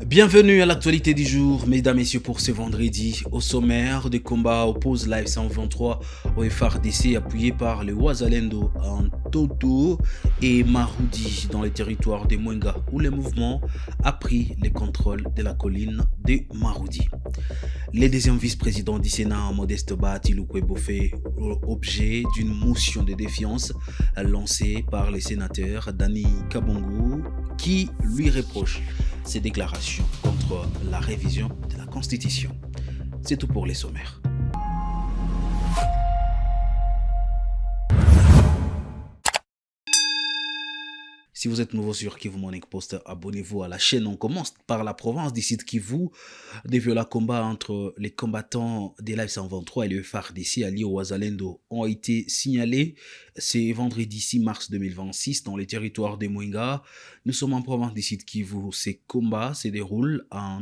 Bienvenue à l'actualité du jour, mesdames et messieurs, pour ce vendredi. Au sommaire, des combats opposent Live 123 au FARDC appuyé par le Ouazalendo en Toto et Maroudi dans les territoires de Mwenga où le mouvement a pris le contrôle de la colline de Maroudi. Le deuxième vice-président du Sénat, Modeste Bahati-Lukwebo, fait objet d'une motion de défiance lancée par le sénateur Dani Kabongo qui lui reproche ses déclarations contre la révision de la Constitution. C'est tout pour les sommaires. Si vous êtes nouveau sur Kivu Morning Post, abonnez-vous à la chaîne. On commence par la province du sud Kivu. Des violents combats entre les combattants des Live 123 et le FARDC alliés au Ouazalendo ont été signalés ce vendredi 6 mars 2026 dans les territoires de Mwenga. Nous sommes en province du sud Kivu. Ces combats se déroulent en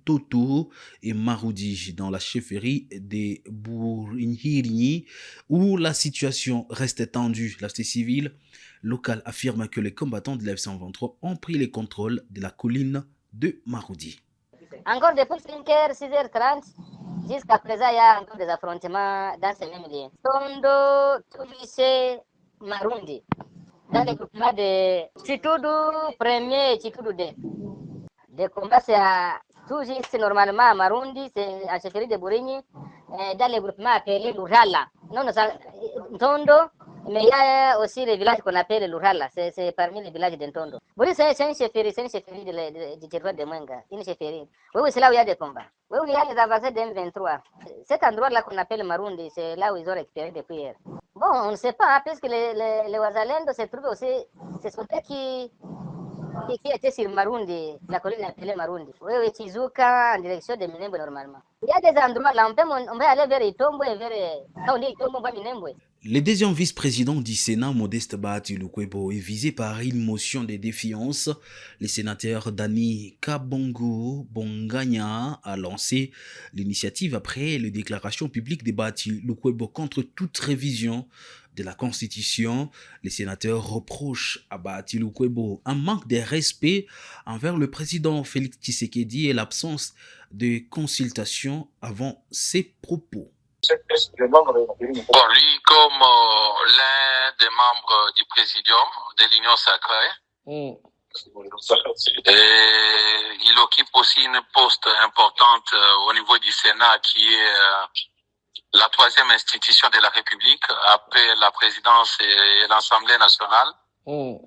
Toto et Maroudi dans la chefferie des Bourigny où la situation reste tendue. La société civile locale affirme que les combattants de l'F-123 ont pris le contrôle de la colline de Maroudi. Encore depuis 5h, 6h30, jusqu'à présent, il y a encore des affrontements dans ces mêmes liens. Tondo, Touisse, Marundi, dans le groupement de Chitudu 1er et Chitudu 2. Les combats, c'est tout juste normalement à Marundi, c'est à chefferie de Bourigny, dans le groupement appelé Lurala. Non, Tondo, mais il y a aussi les villages qu'on appelle Lurala, c'est parmi les villages d'Entondo. Bourigny, c'est une chefferie du territoire de Mwenga, une chefferie. Oui, c'est là où il y a des combats. Oui, il y a les avancées d'M23. Cet endroit-là qu'on appelle Marundi, c'est là où ils ont récupéré depuis hier. Bon, on ne sait pas, hein, puisque les Ouazalendo se trouvent aussi, ce sont eux qui était sur Marundi, la colline appelée Marundi. Oui, Chizuka, en direction de Minembwe normalement. Il y a des endroits là, on peut aller vers Itombo et vers... Quand on dit Itombo, on va Minembwe. Le deuxième vice-président du Sénat, Modeste Bahati-Lukwebo, est visé par une motion de défiance. Le sénateur Dani Kabongo Bonganya a lancé l'initiative après les déclarations publiques de Bahati-Lukwebo contre toute révision de la Constitution. Les sénateurs reprochent à Bahati-Lukwebo un manque de respect envers le président Félix Tshisekedi et l'absence de consultation avant ses propos. Bon, lui, comme l'un des membres du présidium de l'Union sacrée, et il occupe aussi une poste importante au niveau du Sénat qui est la troisième institution de la République après la présidence et l'Assemblée nationale. Nous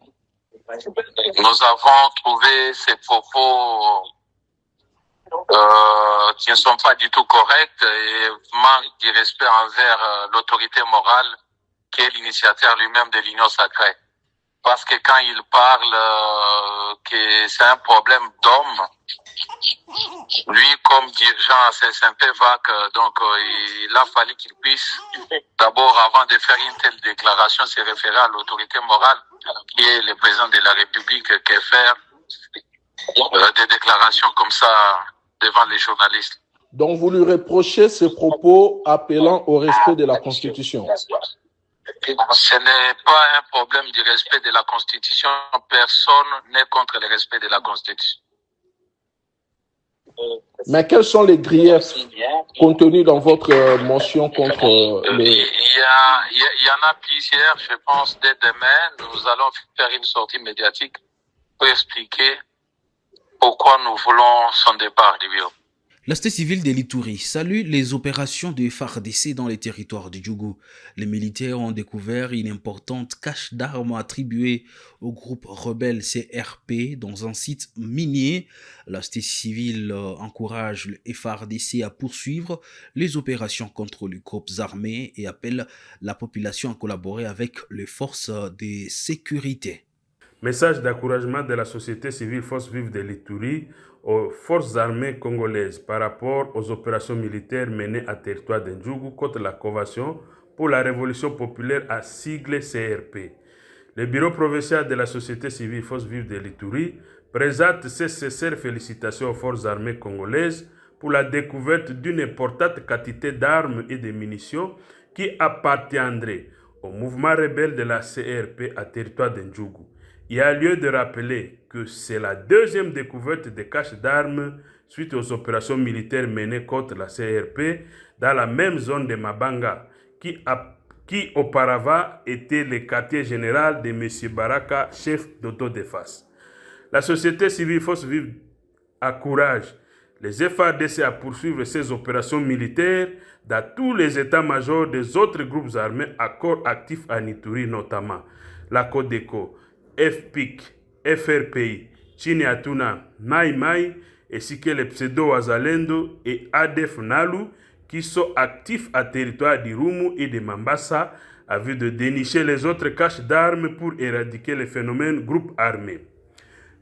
avons trouvé ces propos qui ne sont pas du tout corrects et manquent de respect envers l'autorité morale qui est l'initiateur lui-même de l'Union sacrée. Parce que quand il parle que c'est un problème d'homme, lui comme dirigeant à CSMP-VAC, donc il a fallu qu'il puisse d'abord, avant de faire une telle déclaration, se référer à l'autorité morale qui est le président de la République, qui faire des déclarations comme ça devant les journalistes. Donc vous lui reprochez ces propos appelant au respect de la Constitution. Ce n'est pas un problème du respect de la Constitution. Personne n'est contre le respect de la Constitution. Mais quels sont les griefs contenus dans votre motion contre les... Il y en a plusieurs. Je pense dès demain, nous allons faire une sortie médiatique pour expliquer pourquoi nous voulons son départ du bureau. La société civile de l'Ituri salue les opérations de FARDC dans les territoires du Djougou. Les militaires ont découvert une importante cache d'armes attribuée au groupe rebelle CRP dans un site minier. La société civile encourage le FARDC à poursuivre les opérations contre les groupes armés et appelle la population à collaborer avec les forces de sécurité. Message d'encouragement de la société civile Force Vive de l'Ituri aux forces armées congolaises par rapport aux opérations militaires menées à territoire d'Ndjougou contre la Convention pour la Révolution populaire à sigle CRP. Le bureau provincial de la société civile Force Vive de l'Ituri présente ses sincères félicitations aux forces armées congolaises pour la découverte d'une importante quantité d'armes et de munitions qui appartiendraient au mouvement rebelle de la CRP à territoire d'Ndjougou. Il y a lieu de rappeler que c'est la deuxième découverte de caches d'armes suite aux opérations militaires menées contre la CRP dans la même zone de Mabanga, qui auparavant était le quartier général de M. Baraka, chef d'autodéfense. La société civile Force Vive encourage les FARDC à poursuivre ces opérations militaires dans tous les états-majors des autres groupes armés accords actifs à Ituri, notamment la Codeco, FPIC, FRPI, Chineatuna, Mai Mai, ainsi que les pseudo-Wazalendo et ADF Nalu, qui sont actifs à territoire d'Irumu et de Mambasa, à vue de dénicher les autres caches d'armes pour éradiquer les phénomènes groupes armés.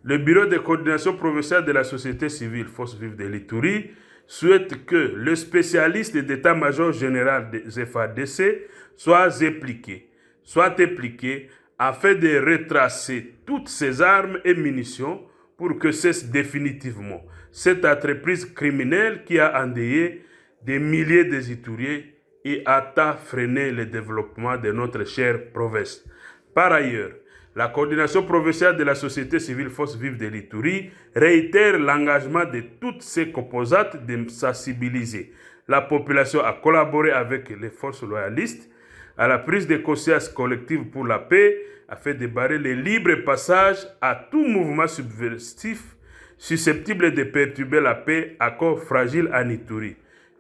Le bureau de coordination provinciale de la société civile Force Vive de l'Ituri souhaite que le spécialiste d'état-major général des FARDC soit impliqué afin de retracer toutes ces armes et munitions pour que cesse définitivement cette entreprise criminelle qui a endeuillé des milliers d'Ituriens et a tant freiné le développement de notre chère province. Par ailleurs, la coordination provinciale de la société civile Force Vive de l'Ituri réitère l'engagement de toutes ses composantes de sensibiliser la population à collaborer avec les forces loyalistes à la prise de conscience collective pour la paix afin de barrer le libre passage à tout mouvement subversif susceptible de perturber la paix encore fragile en Ituri.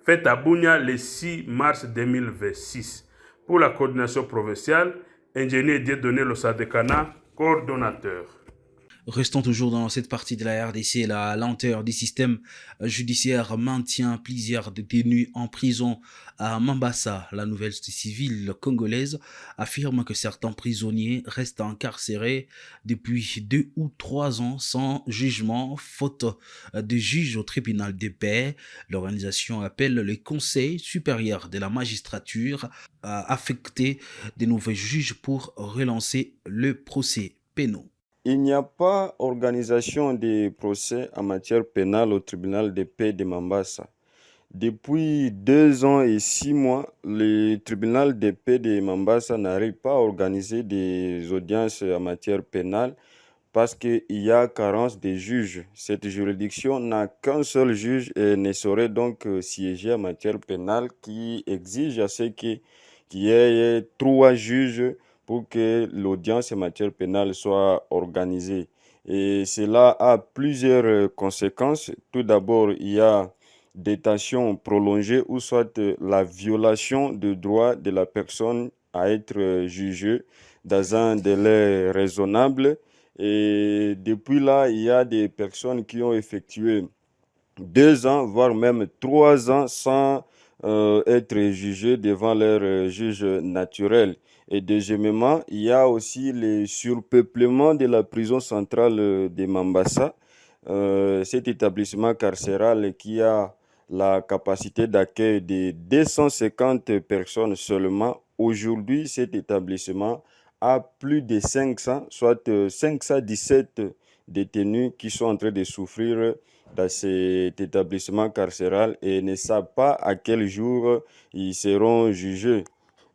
Fait à Bunia le 6 mars 2026. Pour la coordination provinciale, ingénieur Dieudonné Losadekana, coordonnateur. Restons toujours dans cette partie de la RDC. La lenteur du système judiciaire maintient plusieurs détenus en prison à Mambasa. La nouvelle civile congolaise affirme que certains prisonniers restent incarcérés depuis 2 ou 3 ans sans jugement, faute de juges au tribunal de paix. L'organisation appelle le Conseil supérieur de la magistrature à affecter de nouveaux juges pour relancer le procès pénal. Il n'y a pas organisation de procès en matière pénale au tribunal de paix de Mambasa. Depuis 2 ans et 6 mois, le tribunal de paix de Mambasa n'arrive pas à organiser des audiences en matière pénale parce qu'il y a carence de juges. Cette juridiction n'a qu'un seul juge et ne saurait donc siéger en matière pénale, qui exige à ce qu'il y ait 3 juges pour que l'audience en matière pénale soit organisée. Et cela a plusieurs conséquences. Tout d'abord, il y a détention prolongée ou soit la violation du droit de la personne à être jugée dans un délai raisonnable. Et depuis là, il y a des personnes qui ont effectué 2 ans, voire même 3 ans sans être jugées devant leur juge naturel. Et deuxièmement, il y a aussi le surpeuplement de la prison centrale de Mambasa, cet établissement carcéral qui a la capacité d'accueil de 250 personnes seulement. Aujourd'hui, cet établissement a plus de 500, soit 517 détenus qui sont en train de souffrir dans cet établissement carcéral et ne savent pas à quel jour ils seront jugés.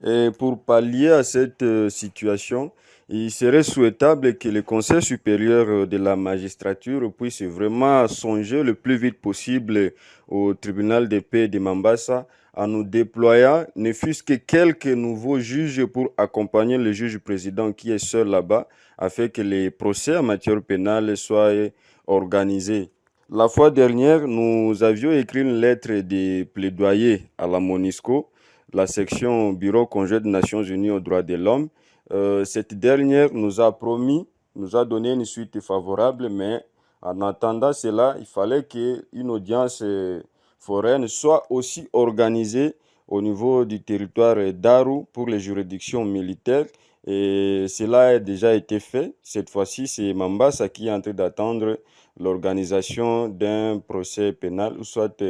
Et pour pallier à cette situation, il serait souhaitable que le Conseil supérieur de la magistrature puisse vraiment songer le plus vite possible au tribunal de paix de Mambasa en nous déployant ne fût-ce que quelques nouveaux juges pour accompagner le juge président qui est seul là-bas afin que les procès en matière pénale soient organisés. La fois dernière, nous avions écrit une lettre de plaidoyer à la MONUSCO, la section Bureau conjoint des Nations Unies aux droits de l'homme. Cette dernière nous a donné une suite favorable, mais en attendant cela, il fallait qu'une audience foraine soit aussi organisée au niveau du territoire d'Aru pour les juridictions militaires. Et cela a déjà été fait. Cette fois-ci, c'est Mambasa qui est en train d'attendre l'organisation d'un procès pénal ou soit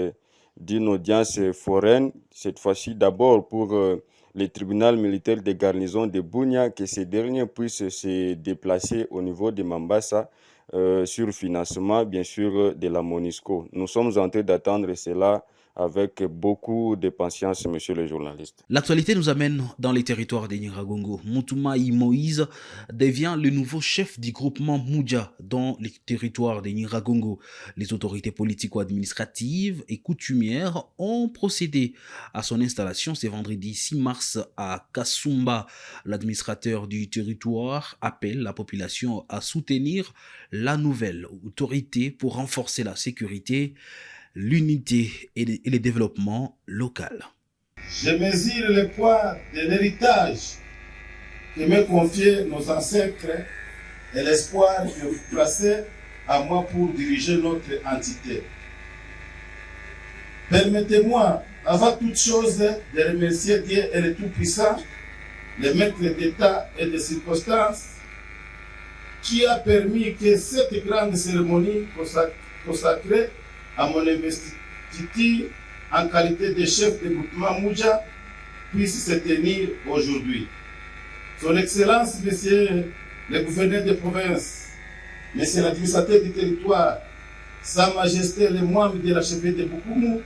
d'une audience foraine, cette fois-ci d'abord pour le tribunal militaire de garnison de Bunia, que ces derniers puissent se déplacer au niveau de Mambasa sur financement, bien sûr, de la MONUSCO. Nous sommes en train d'attendre cela avec beaucoup de patience, monsieur le journaliste. L'actualité nous amène dans les territoires de Nyiragongo. Moutoumai Moïse devient le nouveau chef du groupement Moudja dans les territoires de Nyiragongo. Les autorités politico-administratives et coutumières ont procédé à son installation ce vendredi 6 mars à Kasumba. L'administrateur du territoire appelle la population à soutenir la nouvelle autorité pour renforcer la sécurité, l'unité et le développement local. Je mesure le poids de l'héritage que me confiaient nos ancêtres et l'espoir que vous placez à moi pour diriger notre entité. Permettez-moi, avant toute chose, de remercier Dieu et le Tout-Puissant, le maître d'État et de circonstances, qui a permis que cette grande cérémonie consacrée à mon investiture en qualité de chef de groupement Moudja puisse se tenir aujourd'hui. Son Excellence, Monsieur le gouverneur de province, Monsieur l'administrateur du territoire, Sa Majesté les membres de la chefferie de Bukumu,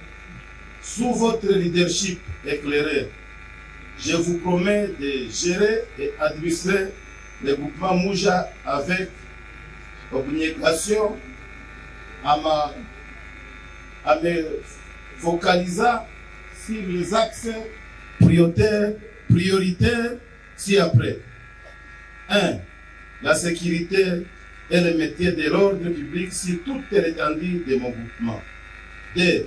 sous votre leadership éclairé, je vous promets de gérer et administrer le groupement Moudja avec abnégation en me focalisant sur les axes prioritaires ci-après. 1. La sécurité et le métier de l'ordre public sur toute l'étendue de mon groupement. 2.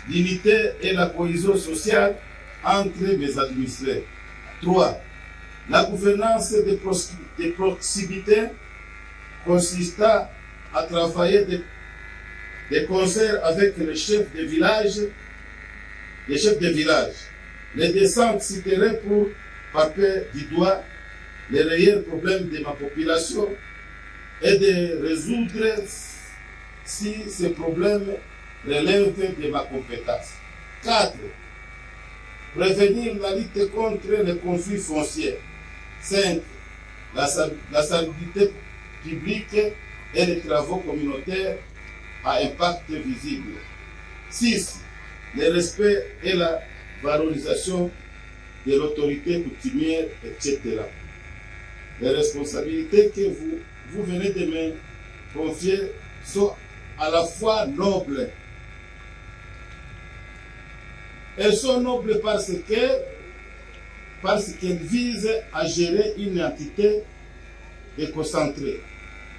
L'unité et la cohésion sociale entre mes administrés. 3. La gouvernance de proximité consista à travailler de concert avec les chefs de village, les descentes sur terrain pour palper du doigt les réels problèmes de ma population et de résoudre si ces problèmes relèvent de ma compétence. 4. Prévenir la lutte contre les conflits fonciers. 5. La salubrité publique et les travaux communautaires à impact visible. 6. Le respect et la valorisation de l'autorité coutumière, etc. Les responsabilités que vous venez de me confier sont à la fois nobles. Elles sont nobles parce qu'elles visent à gérer une entité déconcentrée,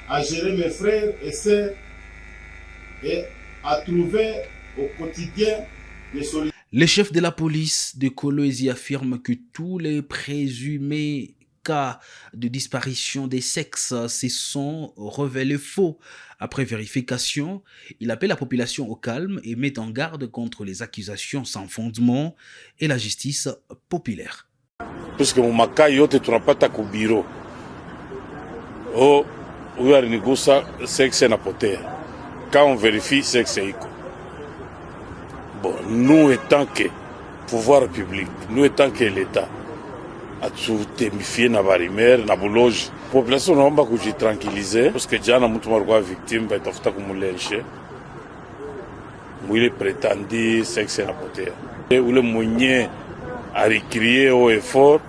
à gérer mes frères et sœurs et à trouver au quotidien des solutions. Le chef de la police de Kolwezi affirme que tous les présumés cas de disparition des sexes se sont révélés faux. Après vérification, il appelle la population au calme et met en garde contre les accusations sans fondement et la justice populaire. Puisque mon makai yote tunapata ku bureau. Oh, huyo alinigusa sexe napotea. Quand on vérifie sexe iko. Bon, nous étant que pouvoir public, nous étant que l'État, atutemifie na barimer na buloji. Population naomba kujitranquiliser parce que jana mtu marikuwa victime baitafuta kumulenshe. Mwile prétendit sexe napotea. Ule mwenye aricrié au effort,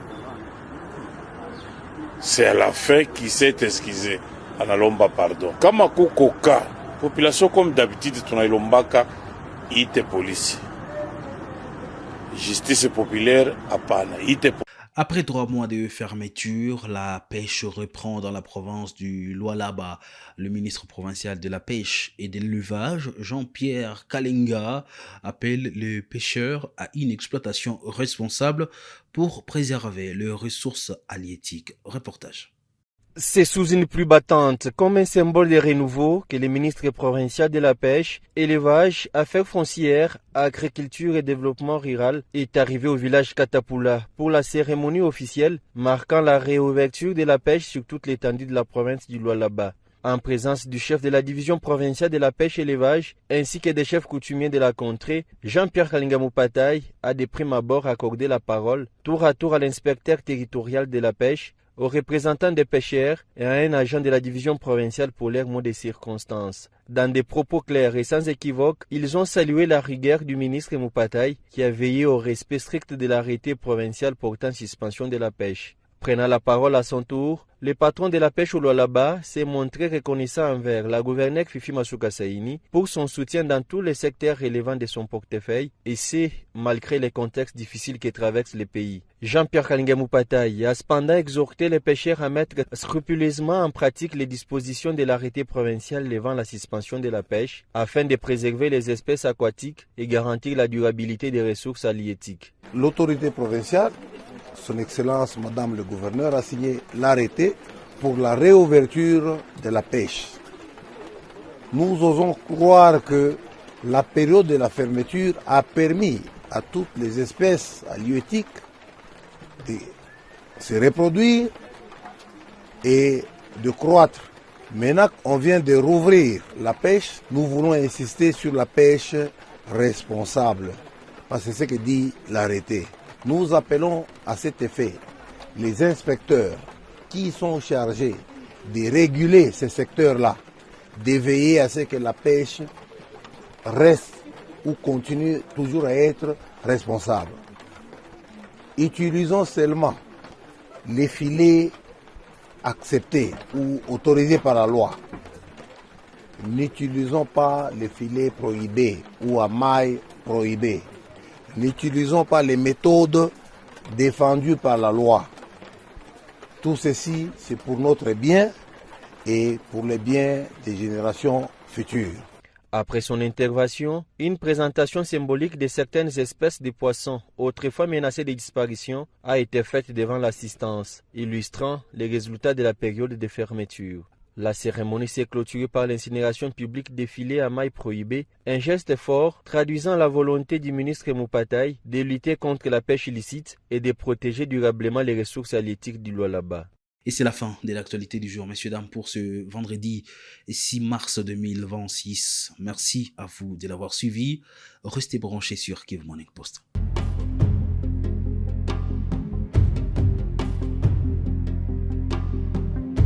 c'est à la fin qui s'est excusé. Analomba pardon. Kama kuko ka, population comme d'habitude tunailombaka ite polisi. Justice populaire apana ite. Après 3 mois de fermeture, la pêche reprend dans la province du Lualaba. Le ministre provincial de la pêche et de l'élevage, Jean-Pierre Kalenga, appelle les pêcheurs à une exploitation responsable pour préserver leurs ressources halieutiques. Reportage. C'est sous une pluie battante, comme un symbole de renouveau, que le ministre provincial de la pêche, élevage, affaires foncières, agriculture et développement rural est arrivé au village Katapula pour la cérémonie officielle marquant la réouverture de la pêche sur toute l'étendue de la province du Lualaba. En présence du chef de la division provinciale de la pêche et élevage, ainsi que des chefs coutumiers de la contrée, Jean-Pierre Kalenga Mupataï a de prime abord accordé la parole tour à tour à l'inspecteur territorial de la pêche, aux représentants des pêcheurs et à un agent de la division provinciale pour leur mot des circonstances. Dans des propos clairs et sans équivoque, ils ont salué la rigueur du ministre Mupatay qui a veillé au respect strict de l'arrêté provincial portant suspension de la pêche. Prenant la parole à son tour, le patron de la pêche au Lualaba s'est montré reconnaissant envers la gouverneure Fifi Masuka Saini pour son soutien dans tous les secteurs relevant de son portefeuille, et c'est malgré les contextes difficiles que traverse le pays. Jean-Pierre Kalinga Mupatay a cependant exhorté les pêcheurs à mettre scrupuleusement en pratique les dispositions de l'arrêté provincial levant la suspension de la pêche afin de préserver les espèces aquatiques et garantir la durabilité des ressources halieutiques. L'autorité provinciale, Son Excellence Madame le Gouverneur, a signé l'arrêté pour la réouverture de la pêche. Nous osons croire que la période de la fermeture a permis à toutes les espèces halieutiques de se reproduire et de croître. Maintenant qu'on vient de rouvrir la pêche, nous voulons insister sur la pêche responsable, parce que c'est ce que dit l'arrêté. Nous appelons à cet effet les inspecteurs qui sont chargés de réguler ces secteurs-là, de veiller à ce que la pêche reste ou continue toujours à être responsable. Utilisons seulement les filets acceptés ou autorisés par la loi. N'utilisons pas les filets prohibés ou à mailles prohibées. N'utilisons pas les méthodes défendues par la loi. Tout ceci, c'est pour notre bien et pour le bien des générations futures. Après son intervention, une présentation symbolique de certaines espèces de poissons, autrefois menacées de disparition, a été faite devant l'assistance, illustrant les résultats de la période de fermeture. La cérémonie s'est clôturée par l'incinération publique des filets à mailles prohibées, un geste fort traduisant la volonté du ministre Mupatay de lutter contre la pêche illicite et de protéger durablement les ressources halieutiques du Lualaba. Et c'est la fin de l'actualité du jour, messieurs, dames, pour ce vendredi 6 mars 2026. Merci à vous de l'avoir suivi. Restez branchés sur Kivu Morning Post.